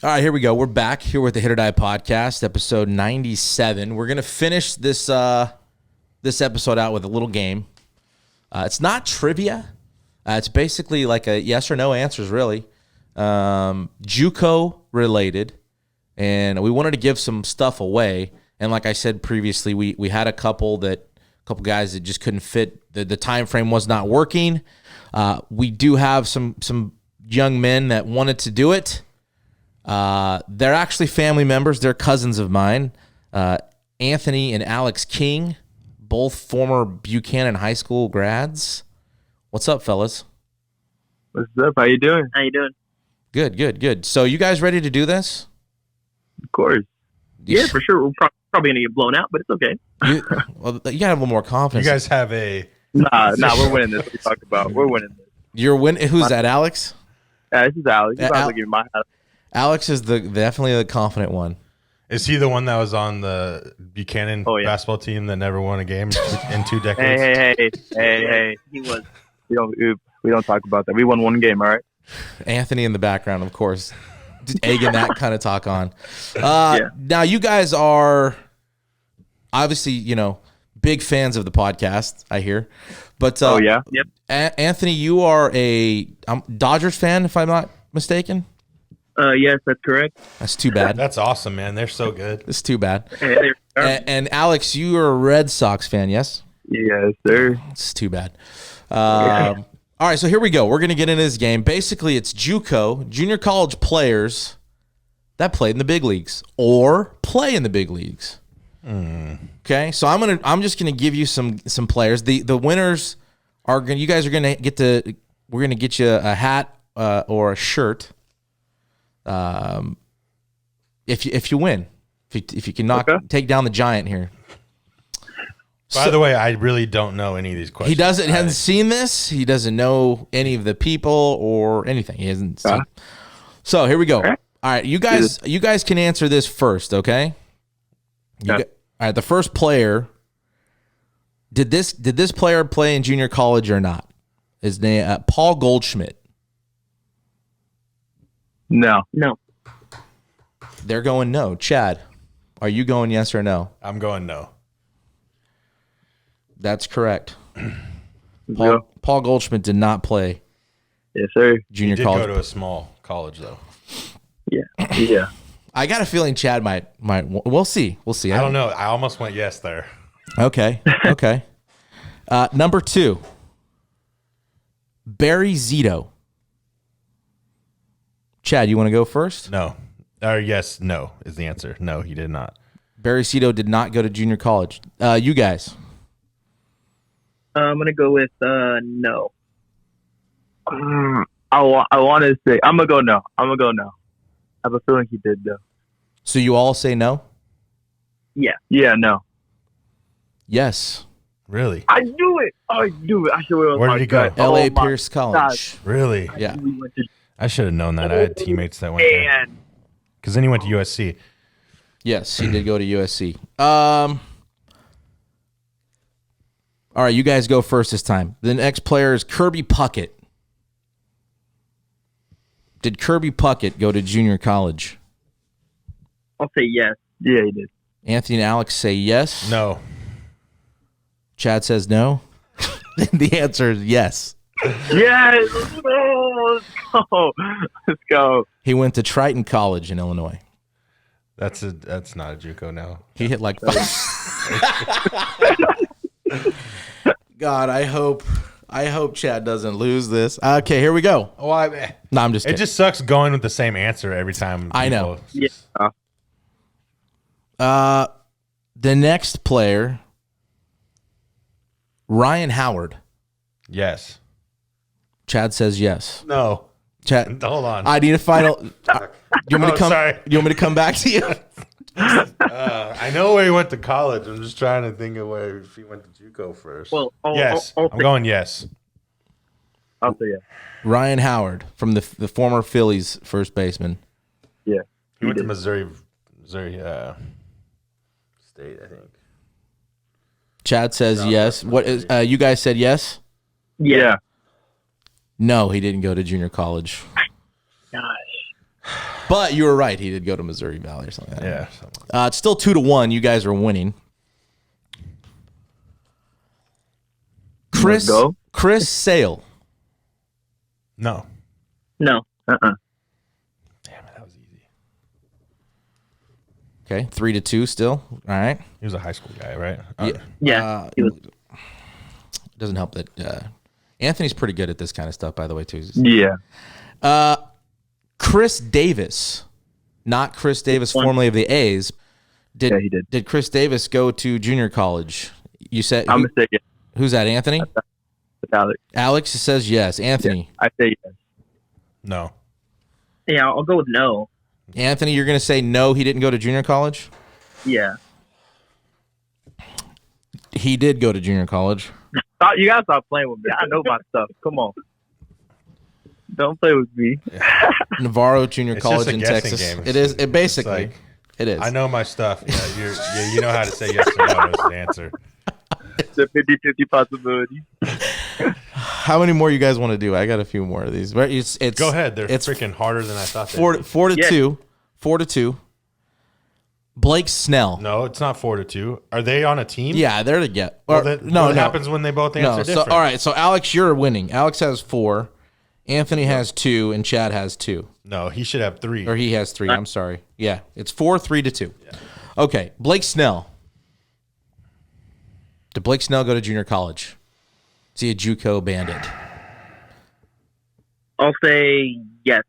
All right, here we go. We're back here with the HIT.OR.DIE podcast, episode 97. We're going to finish this episode out with a little game. It's not trivia. It's basically like a yes or no answers, really. JUCO related. And we wanted to give some stuff away. And like I said previously, we had a couple guys that just couldn't fit. The time frame was not working. We do have some young men that wanted to do it. They're actually family members. They're cousins of mine. Anthony and Alex King, both former Buchanan High School grads. What's up, fellas? What's up? How you doing? Good. So you guys ready to do this? Of course. Yeah, for sure. We're probably going to get blown out, but it's okay. You got to have a little more confidence. You guys have a... Nah, we're winning this. What you talking about? We're winning this. You're winning? Who's that, Alex? This is Alex. He's about to give my house. Alex is definitely the confident one. Is he the one that was on the Buchanan basketball team that never won a game in 2 decades? Hey. He was. We don't talk about that. We won one game, all right? Anthony in the background, of course. Egging that kind of talk on. Now, you guys are obviously, big fans of the podcast, I hear. But Yep. Anthony, you are a Dodgers fan, if I'm not mistaken. Yes, that's correct. That's too bad. That's awesome, man. They're so good. It's too bad. Hey, and Alex, you are a Red Sox fan, yes? Yes, sir. It's too bad. All right, so here we go. We're going to get into this game. Basically, it's JUCO, junior college players that played in the big leagues or play in the big leagues. Okay, so I'm just gonna give you some players. The winners are gonna. You guys are gonna get to. We're gonna get you a hat or a shirt. If you win, if you can take down the giant here. By the way, I really don't know any of these questions. He hasn't seen this. He doesn't know any of the people or anything. He hasn't seen. So here we go. All right, you guys can answer this first, okay? All right, the first player. Did this player play in junior college or not? His name Paul Goldschmidt. No. They're going no. Chad, are you going yes or no? I'm going no. That's correct. Paul Goldschmidt did not play. Yes, sir. Junior He did college. go to a small college though. Yeah. I got a feeling Chad might. We'll see. I don't know. I almost went yes there. Okay. Number 2. Barry Zito. Chad, you want to go first? No. Or yes, no is the answer. No, he did not. Barry Zito did not go to junior college. You guys. I'm gonna go with no. I want to say I'm gonna go no. I have a feeling he did though. So you all say no? Yeah, no. Yes. Really? I knew it. I should have. Where did he go? L.A. Pierce College. Really? Yeah. I should have known that. I had teammates that went there. Because then he went to USC. Yes, he did go to USC. All right, you guys go first this time. The next player is Kirby Puckett. Did Kirby Puckett go to junior college? I'll say yes. Yeah, he did. Anthony and Alex say yes. No. Chad says no. The answer is yes. Yes. Let's go. He went to Triton College in Illinois. That's not a JUCO now. He hit like 5. God, I hope Chad doesn't lose this. Okay, here we go. No, I'm just kidding. It just sucks going with the same answer every time. I know. Yeah. The next player, Ryan Howard. Yes. Chad says yes. No. Chad, Hold on. I need a final. You want me to come? Sorry. You want me to come back to you? I know where he went to college. I'm just trying to think of where if he went to JUCO first. Well, yes. I'm going yes. I'll say yes. Ryan Howard from the former Phillies first baseman. Yeah. He went to Missouri State, I think. Chad says yes. What is? You guys said yes. Yeah. No, he didn't go to junior college. Gosh. But you were right. He did go to Missouri Valley or something. Like that. Yeah. It's still 2-1. You guys are winning. Chris Sale. No. No. Damn it, that was easy. Okay, 3-2 still. All right. He was a high school guy, right? Yeah. Doesn't help that Anthony's pretty good at this kind of stuff, by the way, too. Yeah. Chris Davis, not Chris Davis, formerly of the A's. Yeah, he did. Did Chris Davis go to junior college? You said I'm gonna say yes. Who's that? Anthony. Alex. Alex says yes. Anthony. Yeah, I say yes. No. Yeah, I'll go with no. Anthony, you're going to say no. He didn't go to junior college. Yeah. He did go to junior college. You gotta stop playing with me. I know my stuff. Come on. Don't play with me. Navarro Junior It's College just a in guessing Texas. game. It is. It basically. It is. I know my stuff. Yeah, you know how to say yes or no is the answer. It's a 50-50 possibility. How many more you guys want to do? I got a few more of these. It's Go ahead. They're it's freaking harder than I thought. 4-2. 4-2. Blake Snell. No, it's not 4-2. Are they on a team? Yeah, they're together. What happens when they both answer different? All right, so Alex, you're winning. Alex has 4. Anthony has 2, and Chad has 2. No, he should have 3. Or he has 3. I'm sorry. Yeah, it's 4-3-2. Yeah. Okay, Blake Snell. Did Blake Snell go to junior college? Is he a JUCO bandit? I'll say yes.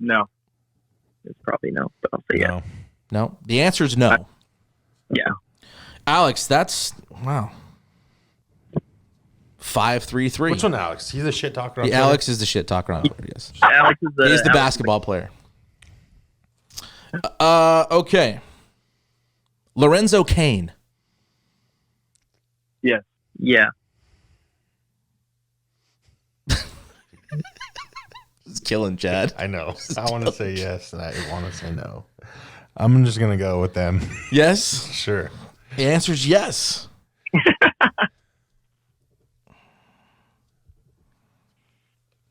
No. It's probably no, but I'll say yes. No. The answer is no. Yeah. Alex, that's wow. 5-3-3. Which one, Alex? He's a shit talker. On Yeah, Twitter? Alex is the shit talker on Twitter. Yes, Alex is the. he's the basketball player. Okay. Lorenzo Kane. Yes. Yeah. It's killing Chad. I know. I want to say yes, and I want to say no. I'm just gonna go with them. Yes. Sure. The answer is yes.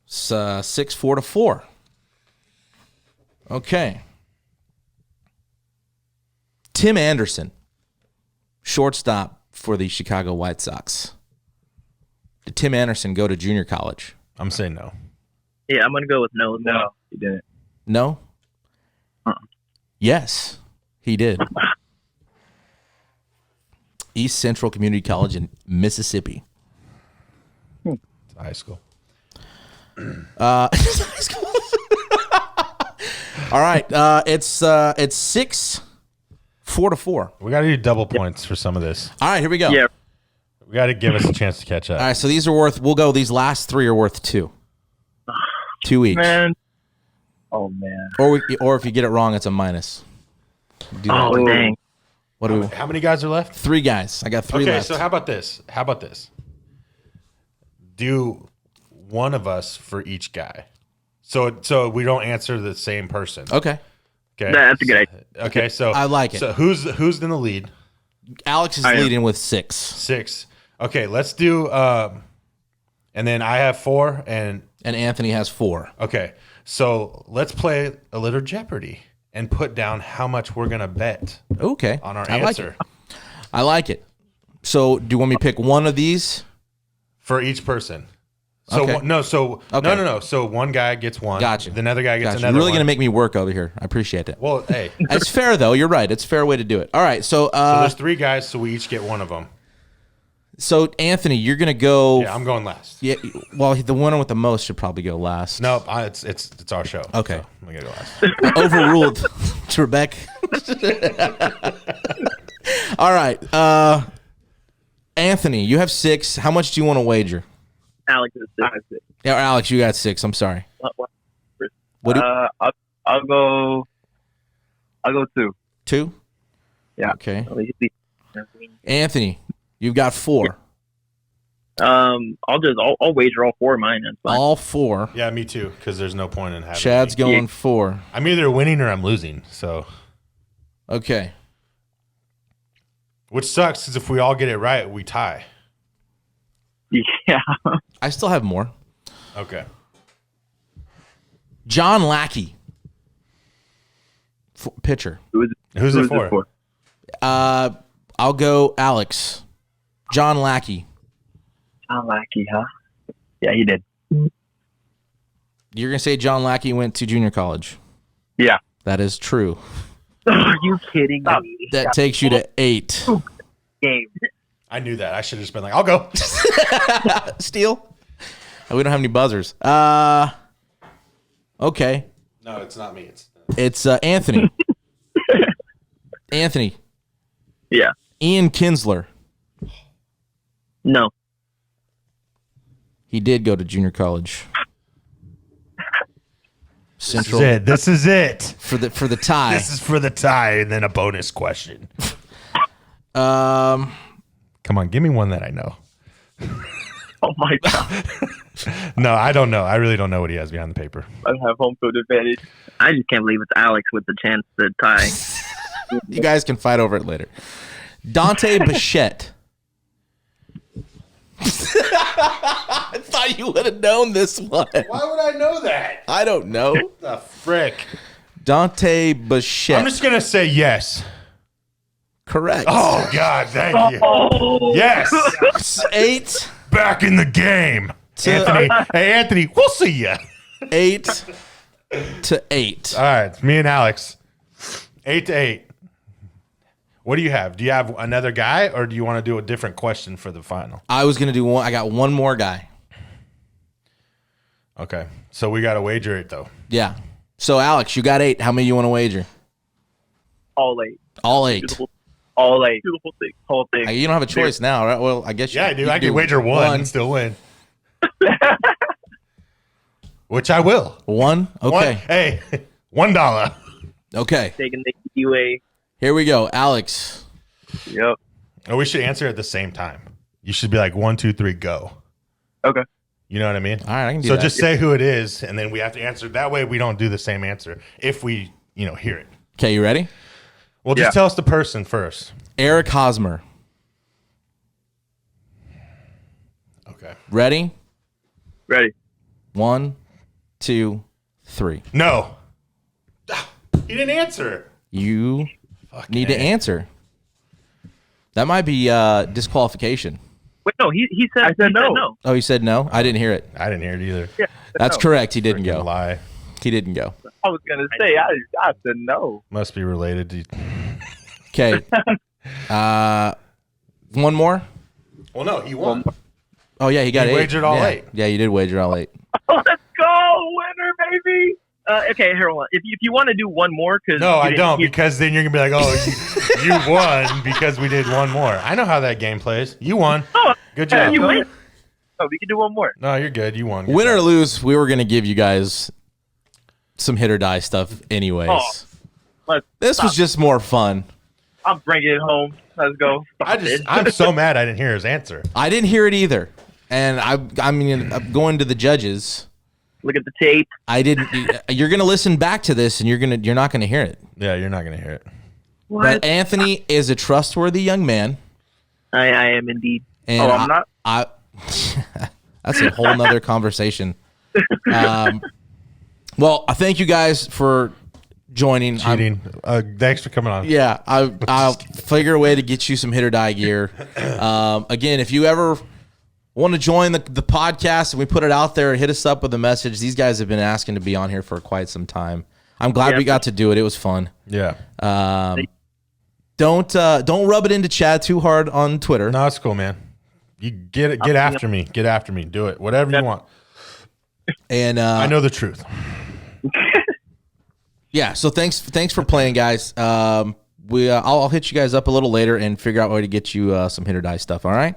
It's 6-4. Okay. Tim Anderson, shortstop for the Chicago White Sox. Did Tim Anderson go to junior college? I'm saying no. Yeah, I'm gonna go with no. No, he didn't. No? Yes, he did. East Central Community College in Mississippi. High school. All right, it's 6-4. We got to do double points for some of this. All right, here we go. Yeah. We got to give us a chance to catch up. All right, so these are worth. We'll go. These last three are worth 2. 2 each. Man. Oh man. Or if you get it wrong, it's a minus. Do that. Oh dang. What do we? How many guys are left? 3 guys. I got 3 Okay, left. so how about this? Do one of us for each guy, so we don't answer the same person. Okay. Okay, That's a good idea. Okay, so I like it. So who's in the lead? Alex is I am. leading with 6. 6. Okay, let's do. And then I have 4, and Anthony has 4. okay, so let's play a little Jeopardy and put down how much we're gonna bet Okay. on our I like answer it. I like it. So do you want me to pick one of these? for each person. So Okay. no. Okay. No. So one guy gets one. Gotcha. The other guy gets Gotcha. another. You're really one. going to make me work over here. I appreciate it. Well, hey. It's fair, though. You're right. It's a fair way to do it. All right. So, So there's 3 guys, so we each get one of them. so Anthony, you're going to go. Yeah, I'm going last. Yeah. Well, the winner with the most should probably go last. No, it's our show. Okay. So I'm gonna go last. Overruled. Trebek. All right. Anthony, you have 6. How much do you want to wager? Alex is 6. Yeah, Alex, you got 6. I'm sorry. What do I'll go 2. 2? Yeah. Okay. Anthony, you've got 4. I'll wager all 4 of mine. That's fine. All 4. Yeah, me too. Because there's no point in having. Chad's me. going 4. I'm either winning or I'm losing. So, Okay. which sucks because if we all get it right, we tie. Yeah. I still have more. Okay. John Lackey. Pitcher. Who's it for? I'll go Alex. John Lackey. John Lackey, huh? Yeah, he did. You're going to say John Lackey went to junior college. Yeah. That is true. Are you kidding me? That takes you to 8. Game. I knew that. I should have just been like, I'll go. Steal? We don't have any buzzers. Okay. No, it's not me. It's Anthony. Anthony. Yeah. Ian Kinsler. No. He did go to junior college. Central This is it. for the tie. This is for the tie, and then a bonus question. Come on, give me one that I know. Oh my god. No, I don't know. I really don't know what he has behind the paper. I have home field advantage. I just can't believe it's Alex with the chance to tie. You guys can fight over it later. Dante Bichette. I thought you would have known this one. Why would I know that? I don't know. The frick. Dante Bichette. I'm just gonna say yes. Correct. Oh God, thank you. Yes, 8 back in the game, Anthony. Hey, Anthony, we'll see ya. 8 to 8. All right, it's me and Alex. 8-8. What do you have? Do you have another guy, or do you want to do a different question for the final? I was gonna do one. I got one more guy. Okay, so we got to wager it though. Yeah. So Alex, you got 8. How many you want to wager? All 8. All 8. Beautiful. all like do the whole thing. You don't have a choice now, right? Well, I guess Yeah, I do. I can wager one and still win. Which I will. One? Okay. Hey, $1. Okay. Taking the UA. Here we go. Alex. Yep. Oh, we should answer at the same time. You should be like 1, 2, 3, go. Okay. You know what I mean? All right, I can do so that. just say who it is, and then we have to answer. That way we don't do the same answer if we, hear it. Okay, you ready? Well, just tell us the person first. Eric Hosmer. Okay. Ready? Ready. 1, 2, 3. No. He didn't answer. You need to answer. That might be disqualification. Wait, no, he said I said no. Oh, you said no? I didn't hear it. I didn't hear it either. Yeah, That's correct. He didn't go. Lie. He didn't go. I was gonna say I said no. Must be related to. Okay. One more? Well, no, he won. Oh, yeah, he got You 8. wagered all 8. Yeah, you did wager all 8. Oh, let's go, winner, baby. Okay, here, hold on. If you want to do one more, because No, I don't, because then you're gonna be like, oh, you won because we did one more. I know how that game plays. You won. Oh, Good job. you win. Oh, we can do one more. No, you're good. You won. Good Win or job. lose, we were going to give you guys some hit or die stuff anyways. This was just more fun. I'm bringing it home. Let's go. I'm so mad I didn't hear his answer. I didn't hear it either. And I'm going to the judges. Look at the tape. I didn't. You're going to listen back to this, and you're not going to hear it. Yeah, you're not gonna hear it. What? But Anthony is a trustworthy young man. I am indeed. And I'm not. That's a whole nother conversation. Well, I thank you guys for joining. Cheating. Thanks for coming on. Yeah, I'll figure a way to get you some hit or die gear. Again, if you ever want to join the podcast and we put it out there, hit us up with a message. These guys have been asking to be on here for quite some time. I'm glad we got to do it. It was fun. Yeah. Don't rub it into Chad too hard on Twitter. No, it's cool, man. You get after me. Get after me. Do it. Whatever you want. And I know the truth. Yeah. So thanks for playing, guys. I'll hit you guys up a little later and figure out a way to get you some hit or die stuff. All right.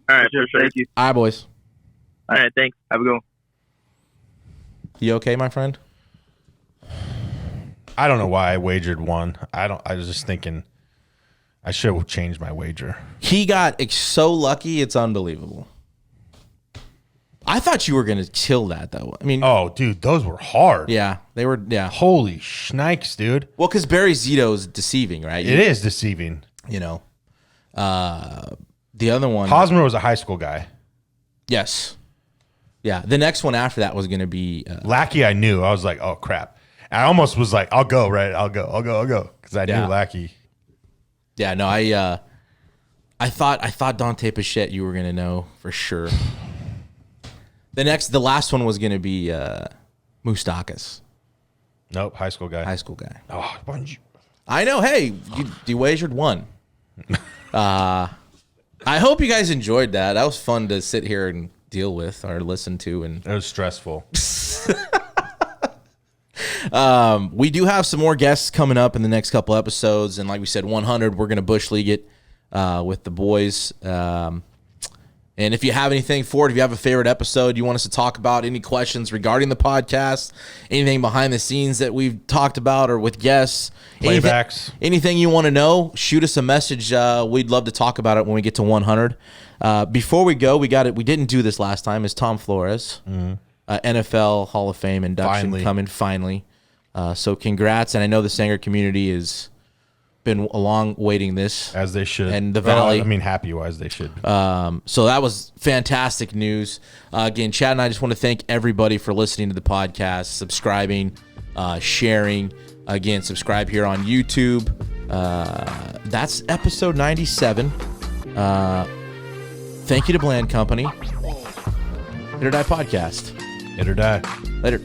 All right. Sure. Thank you. All right, boys. All right. Thanks. Have a good one. You okay, my friend? I don't know why I wagered 1. I was just thinking I should have changed my wager. He got so lucky, it's unbelievable. I thought you were going to kill that, though. I mean, Oh, dude, those were hard. yeah, they were. Yeah. Holy shnikes, dude. Well, because Barry Zito is deceiving, right? It is deceiving. You know, the other one. Hosmer was a high school guy. Yes. Yeah. The next one after that was going to be. Lackey, I knew. I was like, oh, crap. I almost was like, I'll go, right? I'll go. Because I knew Lackey. Yeah. No, I thought Dante Pichette you were going to know for sure. The last one was going to be Moustakas. Nope, high school guy. High school guy. Oh, why don't you? I know. Hey, you wagered 1. I hope you guys enjoyed that. That was fun to sit here and deal with or listen to. And It was stressful. we do have some more guests coming up in the next couple episodes. And like we said, 100, we're going to Bush League it with the boys. And if you have anything for it, if you have a favorite episode you want us to talk about, any questions regarding the podcast, anything behind the scenes that we've talked about or with guests, Playbacks. anything you want to know, shoot us a message. We'd love to talk about it when we get to 100. Before we go, we didn't do this last time. Is Tom Flores, NFL Hall of Fame induction coming finally. So congrats. And I know the Sanger community has been long waiting this. As they should. And the Valley. Happy-wise, they should. So that was fantastic news. Again, Chad and I just want to thank everybody for listening to the podcast, subscribing, sharing. Again, subscribe here on YouTube. That's episode 97. Thank you to Bland Company. Hit or Die Podcast. Hit or die. Later.